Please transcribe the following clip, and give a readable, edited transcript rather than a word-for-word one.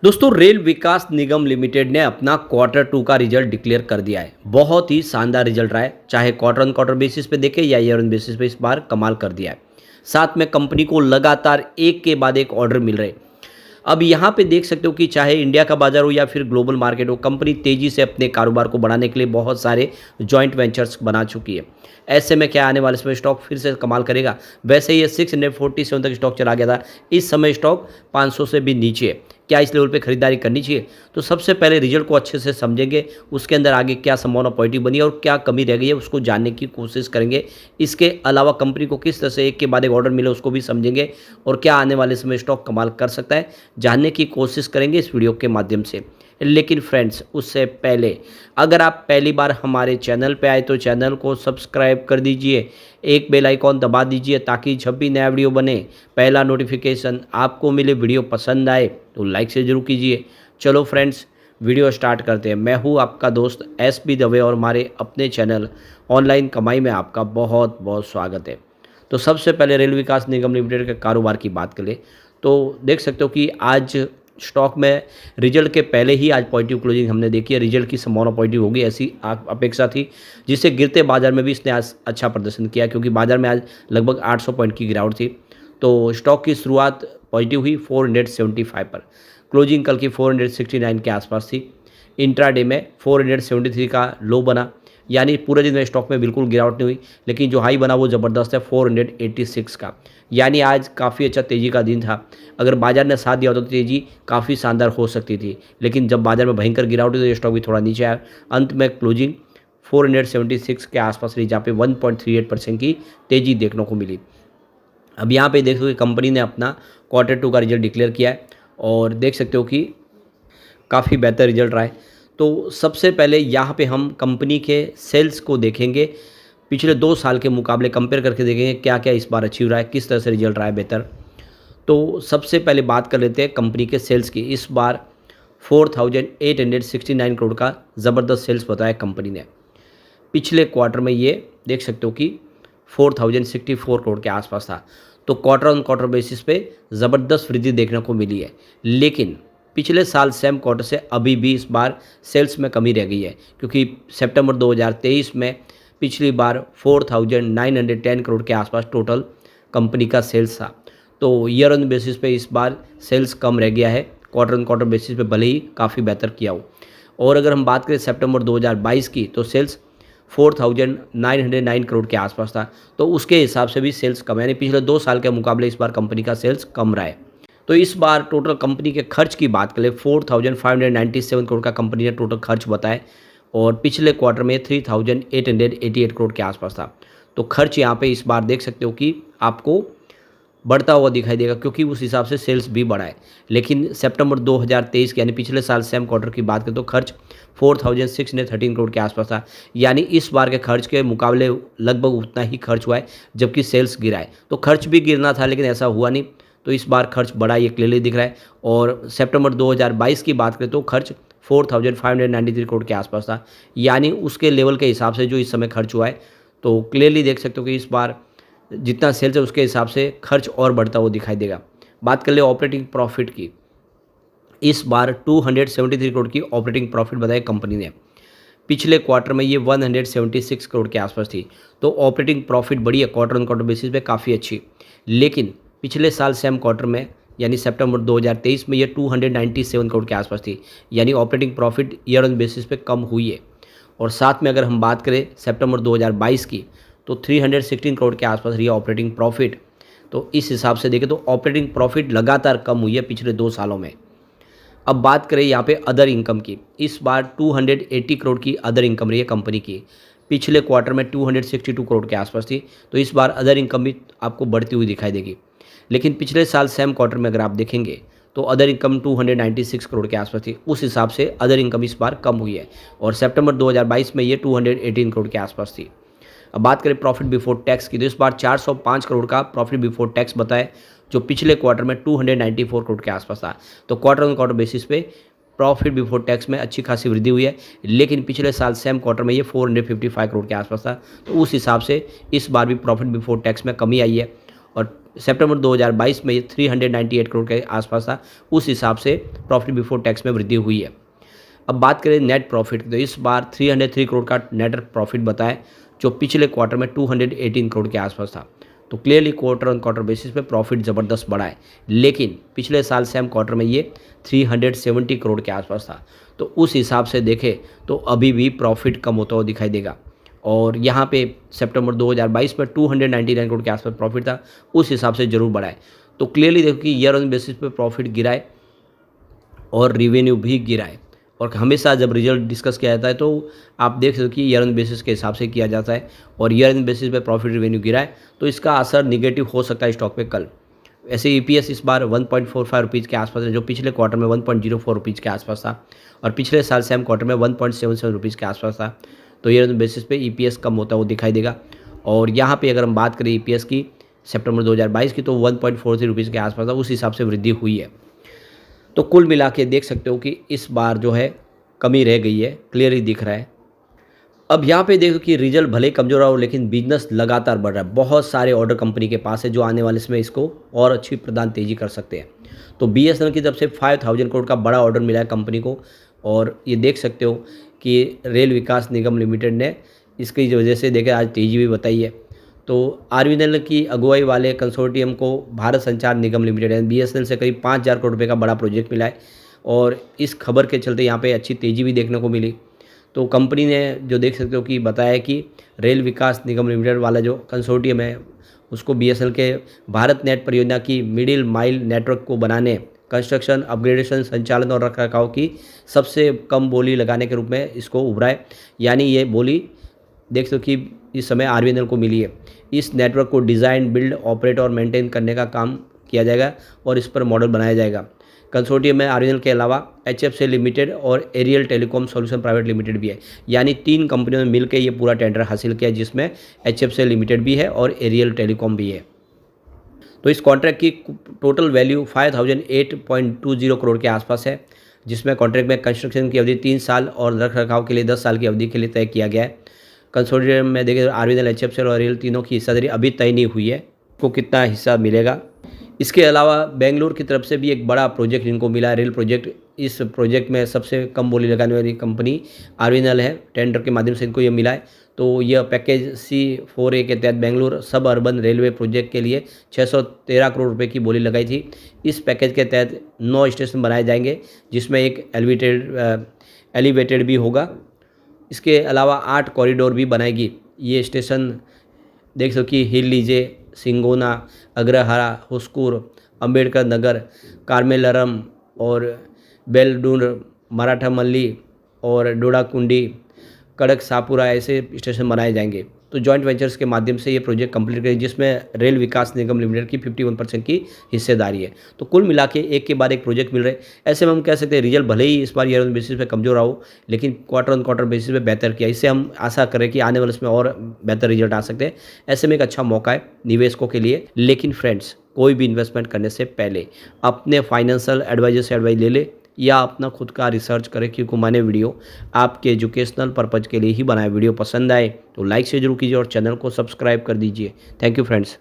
दोस्तों रेल विकास निगम लिमिटेड ने अपना क्वार्टर टू का रिजल्ट डिक्लेयर कर दिया है। बहुत ही शानदार रिजल्ट रहा है, चाहे क्वार्टर ऑन क्वार्टर बेसिस पे देखें या ईयर ऑन बेसिस पे, इस बार कमाल कर दिया है। साथ में कंपनी को लगातार एक के बाद एक ऑर्डर मिल रहे हैं। अब यहाँ पे देख सकते हो कि चाहे इंडिया का बाजार हो या फिर ग्लोबल मार्केट हो, कंपनी तेजी से अपने कारोबार को बढ़ाने के लिए बहुत सारे जॉइंट वेंचर्स बना चुकी है। ऐसे में क्या आने वाले समय स्टॉक फिर से कमाल करेगा। वैसे ये 647 तक स्टॉक चला गया था, इस समय स्टॉक 500 से भी नीचे है। क्या इस लेवल पे खरीदारी करनी चाहिए? तो सबसे पहले रिजल्ट को अच्छे से समझेंगे, उसके अंदर आगे क्या संभावना पॉजिटिव बनी है और क्या कमी रह गई है उसको जानने की कोशिश करेंगे। इसके अलावा कंपनी को किस तरह से एक के बाद एक ऑर्डर मिले उसको भी समझेंगे और क्या आने वाले समय स्टॉक कमाल कर सकता है, जानने की कोशिश करेंगे इस वीडियो के माध्यम से। लेकिन फ्रेंड्स, उससे पहले अगर आप पहली बार हमारे चैनल पे आए तो चैनल को सब्सक्राइब कर दीजिए, एक बेल आइकॉन दबा दीजिए ताकि जब भी नया वीडियो बने पहला नोटिफिकेशन आपको मिले। वीडियो पसंद आए तो लाइक से ज़रूर कीजिए। चलो फ्रेंड्स, वीडियो स्टार्ट करते हैं। मैं हूँ आपका दोस्त SP दवे और हमारे अपने चैनल ऑनलाइन कमाई में आपका बहुत बहुत स्वागत है। तो सबसे पहले रेल विकास निगम लिमिटेड के कारोबार की बात करें तो देख सकते हो कि आज स्टॉक में रिजल्ट के पहले ही आज पॉजिटिव क्लोजिंग हमने देखी है। रिजल्ट की संभावना पॉजिटिव होगी ऐसी अपेक्षा थी, जिससे गिरते बाजार में भी इसने आज अच्छा प्रदर्शन किया, क्योंकि बाजार में आज लगभग 800 पॉइंट की गिरावट थी। तो स्टॉक की शुरुआत पॉजिटिव हुई 475 पर, क्लोजिंग कल की 469 के आसपास थी। इंट्राडे में 473 का लो बना, यानी पूरे दिन में स्टॉक में बिल्कुल गिरावट नहीं हुई, लेकिन जो हाई बना वो ज़बरदस्त है 486 का, यानी आज काफ़ी अच्छा तेज़ी का दिन था। अगर बाजार ने साथ दिया होता तो तेज़ी काफ़ी शानदार हो सकती थी, लेकिन जब बाजार में भयंकर गिरावट हुई तो ये स्टॉक भी थोड़ा नीचे आया। अंत में क्लोजिंग 476 के आसपास रही, जहाँ पे 1.38% की तेज़ी देखने को मिली। अब यहाँ पे देख सकते हो कि कंपनी ने अपना क्वार्टर टू का रिजल्ट डिक्लेयर किया है और देख सकते हो कि काफ़ी बेहतर रिजल्ट रहा है। तो सबसे पहले यहाँ पे हम कंपनी के सेल्स को देखेंगे, पिछले 2 साल के मुकाबले कंपेयर करके देखेंगे क्या क्या इस बार अचीव रहा है, किस तरह से रिजल्ट रहा है बेहतर। तो सबसे पहले बात कर लेते हैं कंपनी के सेल्स की। इस बार 4869 करोड़ का ज़बरदस्त सेल्स बताया कंपनी ने। पिछले क्वार्टर में ये देख सकते हो कि 4064 करोड़ के आसपास था। तो क्वार्टर ऑन क्वार्टर बेसिस पे ज़बरदस्त वृद्धि देखने को मिली है, लेकिन पिछले साल सेम क्वार्टर से अभी भी इस बार सेल्स में कमी रह गई है, क्योंकि सितंबर 2023 में पिछली बार 4910 करोड़ के आसपास टोटल कंपनी का सेल्स था। तो ईयर ऑन बेसिस पे इस बार सेल्स कम रह गया है, क्वार्टर ऑन क्वार्टर बेसिस पे भले ही काफ़ी बेहतर किया हो। और अगर हम बात करें सितंबर 2022 की, तो सेल्स 4909 करोड़ के आसपास था। तो उसके हिसाब से भी सेल्स कम है, यानी पिछले 2 साल के मुकाबले इस बार कंपनी का सेल्स कम रहा है। तो इस बार टोटल कंपनी के खर्च की बात करें 4597 करोड़ का कंपनी ने टोटल खर्च बताया, और पिछले क्वार्टर में 3888 करोड़ के आसपास था। तो खर्च यहाँ पे इस बार देख सकते हो कि आपको बढ़ता हुआ दिखाई देगा, क्योंकि उस हिसाब से सेल्स भी बढ़ा है। लेकिन सितंबर 2023 के यानी पिछले साल सेम क्वार्टर की बात करें तो खर्च 4613 करोड़ के आसपास था, यानी इस बार के खर्च के मुकाबले लगभग उतना ही खर्च हुआ है, जबकि सेल्स गिरा है। तो खर्च भी गिरना था लेकिन ऐसा हुआ नहीं, तो इस बार खर्च बढ़ा, ये क्लियरली दिख रहा है। और सितंबर 2022 की बात करें तो खर्च 4593 करोड़ के आसपास था, यानी उसके लेवल के हिसाब से जो इस समय खर्च हुआ है। तो क्लियरली देख सकते हो कि इस बार जितना सेल्स है उसके हिसाब से खर्च और बढ़ता हुआ दिखाई देगा। बात कर ले ऑपरेटिंग प्रॉफिट की। इस बार 273 करोड़ की ऑपरेटिंग प्रॉफिट बताई कंपनी ने। पिछले क्वार्टर में ये 176 करोड़ के आसपास थी। तो ऑपरेटिंग प्रॉफिट बढ़ी है क्वार्टर ऑन क्वार्टर बेसिस पे काफ़ी अच्छी, लेकिन पिछले साल सेम क्वार्टर में यानी सितंबर 2023 में ये 297 करोड़ के आसपास थी, यानी operating profit year on basis पे कम हुई है। और साथ में अगर हम बात करें सितंबर 2022 की, तो 316 करोड़ के आसपास रही है ऑपरेटिंग प्रॉफिट। तो इस हिसाब से देखें तो ऑपरेटिंग प्रॉफिट लगातार कम हुई है पिछले 2 सालों में। अब बात करें यहाँ पे अदर इनकम की। इस बार 280 करोड़ की अदर इनकम रही है कंपनी की। पिछले क्वार्टर में 262 करोड़ के आसपास थी। तो इस बार अदर इनकम भी आपको बढ़ती हुई दिखाई देगी, लेकिन पिछले साल सेम क्वार्टर में अगर आप देखेंगे तो अदर इनकम 296 करोड़ के आसपास थी। उस हिसाब से अदर इनकम इस बार कम हुई है, और सितंबर 2022 में ये 218 करोड़ के आसपास थी। अब बात करें प्रॉफिट बिफोर टैक्स की, तो इस बार 405 करोड़ का प्रॉफिट बिफोर टैक्स बताए, जो पिछले क्वार्टर में 294 करोड़ के आसपास था। तो क्वार्टर ऑन क्वार्टर बेसिस पे प्रॉफिट बिफोर टैक्स में अच्छी खासी वृद्धि हुई है, लेकिन पिछले साल सेम क्वार्टर में ये 455 करोड़ के आसपास था। तो उस हिसाब से इस बार भी प्रॉफिट बिफोर टैक्स में कमी आई है, और सितंबर 2022 में ये 398 करोड़ के आसपास था, उस हिसाब से प्रॉफिट बिफोर टैक्स में वृद्धि हुई है। अब बात करें नेट प्रॉफिट की, तो इस बार 303 करोड़ का नेट प्रॉफिट बताए, जो पिछले क्वार्टर में 218 करोड़ के आसपास था। तो clearly quarter on quarter basis पे प्रॉफिट ज़बरदस्त बढ़ा है, लेकिन पिछले साल सेम क्वार्टर में ये 370 करोड़ के आसपास था। तो उस हिसाब से देखें तो अभी भी प्रॉफिट कम होता हुआ दिखाई देगा। और यहाँ पे सितंबर 2022 में 299 करोड़ के आसपास प्रॉफिट था, उस हिसाब से ज़रूर बढ़ा है। तो क्लियरली देखो कि ईयर ऑन बेसिस पे प्रॉफिट गिरा है और रिवेन्यू भी गिरा है। और हमेशा जब रिजल्ट डिस्कस किया जाता है तो आप देख सकते हो कि ईयर ऑन बेसिस के हिसाब से किया जाता है, और ईयर ऑन बेसिस पे प्रॉफिट रिवेन्यू गिरा है तो इसका असर निगेटिव हो सकता है स्टॉक पे कल। ऐसे ईपीएस इस बार 1.45 रुपीज़ के आसपास है, जो पिछले क्वार्टर में 1.04 रुपीज़ के आसपास था, और पिछले साल सेम क्वार्टर में 1.77 रुपीज़ के आसपास था। तो ईयर ऑन बेसिस पे ईपीएस कम होता हुआ दिखाई देगा। और यहाँ पे अगर हम बात करें ईपीएस की सितंबर 2022 की, तो 1.43 रुपीज़ के आसपास था, उस हिसाब से वृद्धि हुई है। तो कुल मिला के देख सकते हो कि इस बार जो है कमी रह गई है, क्लियरली दिख रहा है। अब यहाँ पे देखो कि रिजल्ट भले कमज़ोर रहा हो, लेकिन बिजनेस लगातार बढ़ रहा है। बहुत सारे ऑर्डर कंपनी के पास है जो आने वाले समय इसको और अच्छी प्रदान तेज़ी कर सकते हैं। तो बीएसएनएल की तरफ से 5000 करोड़ का बड़ा ऑर्डर मिला है कंपनी को, और ये देख सकते हो कि रेल विकास निगम लिमिटेड ने इसकी वजह से देखे आज तेज़ी भी बताई है। तो आरबीएनएल की अगुवाई वाले कंसोर्टियम को भारत संचार निगम लिमिटेड यानी बीएसएनएल से करीब 5000 करोड़ रुपये का बड़ा प्रोजेक्ट मिला है, और इस खबर के चलते यहाँ पे अच्छी तेज़ी भी देखने को मिली। तो कंपनी ने जो देख सकते हो कि बताया कि रेल विकास निगम लिमिटेड वाला जो कंसोर्टियम है उसको बीएसएनएल के भारत नेट परियोजना की मिडिल माइल नेटवर्क को बनाने, कंस्ट्रक्शन, अपग्रेडेशन, संचालन और रखरखाव की सबसे कम बोली लगाने के रूप में इसको उभरा है। यानी ये बोली देख सकते हो कि इस समय आरबीएनएल को मिली है। इस नेटवर्क को डिज़ाइन, बिल्ड, ऑपरेट और मेंटेन करने का काम किया जाएगा और इस पर मॉडल बनाया जाएगा। कंसोर्टियम में आरबीएनएल के अलावा एचएफसीएल लिमिटेड और aerial telecom solution private limited भी है। यानी 3 कंपनियों ने मिलकर ये पूरा टेंडर हासिल किया, जिसमें एचएफसीएल लिमिटेड भी है और एरियल टेलीकॉम भी है। तो इस कॉन्ट्रैक्ट की टोटल वैल्यू 5008.20 करोड़ के आसपास है, जिसमें कॉन्ट्रैक्ट में कंस्ट्रक्शन की अवधि 3 साल और रखरखाव के लिए 10 साल की अवधि के लिए तय किया गया है। कंसोर्टियम में देखें आरबीएनएल, एचएफसीएल और एरियल तीनों की हिस्सेदारी अभी तय नहीं हुई है, को कितना हिस्सा मिलेगा। इसके अलावा बेंगलुरु की तरफ से भी एक बड़ा प्रोजेक्ट इनको मिला है, रेल प्रोजेक्ट। इस प्रोजेक्ट में सबसे कम बोली लगाने वाली कंपनी आरबीएनएल है, टेंडर के माध्यम से इनको ये मिला है। तो यह पैकेज C4A के तहत बेंगलुरु सब अर्बन रेलवे प्रोजेक्ट के लिए 613 करोड़ रुपए की बोली लगाई थी। इस पैकेज के तहत 9 स्टेशन बनाए जाएंगे, जिसमें एक एलिवेटेड भी होगा। इसके अलावा 8 कॉरिडोर भी बनाएगी। ये स्टेशन देख सको कि हिल लीजे, सिंगोना, अग्रहारा, हुस्कूर, अंबेडकर नगर, कार्मेलरम और बेलडूर, मराठामल्ली और डोडाकुंडी, कड़कसापुरा ऐसे स्टेशन बनाए जाएंगे। तो जॉइंट वेंचर्स के माध्यम से ये प्रोजेक्ट कंप्लीट करेगी, जिसमें रेल विकास निगम लिमिटेड की 51% की हिस्सेदारी है। तो कुल मिला के एक के बाद एक प्रोजेक्ट मिल रहे हैं। ऐसे में हम कह सकते हैं रिजल्ट भले ही इस बार ईयर ऑन बेसिस पे कमजोर रहा हो, लेकिन क्वार्टर ऑन क्वार्टर बेसिस पे बेहतर किया। इससे हम आशा करें कि आने वाले इसमें और बेहतर रिजल्ट आ सकते हैं। ऐसे में एक अच्छा मौका है निवेशकों के लिए। लेकिन फ्रेंड्स, कोई भी इन्वेस्टमेंट करने से पहले अपने फाइनेंशियल एडवाइजर से एडवाइस ले ले, या अपना खुद का रिसर्च करें, क्योंकि मैंने वीडियो आपके एजुकेशनल पर्पज़ के लिए ही बनाया। वीडियो पसंद आए तो लाइक से जरूर कीजिए और चैनल को सब्सक्राइब कर दीजिए। Thank you friends.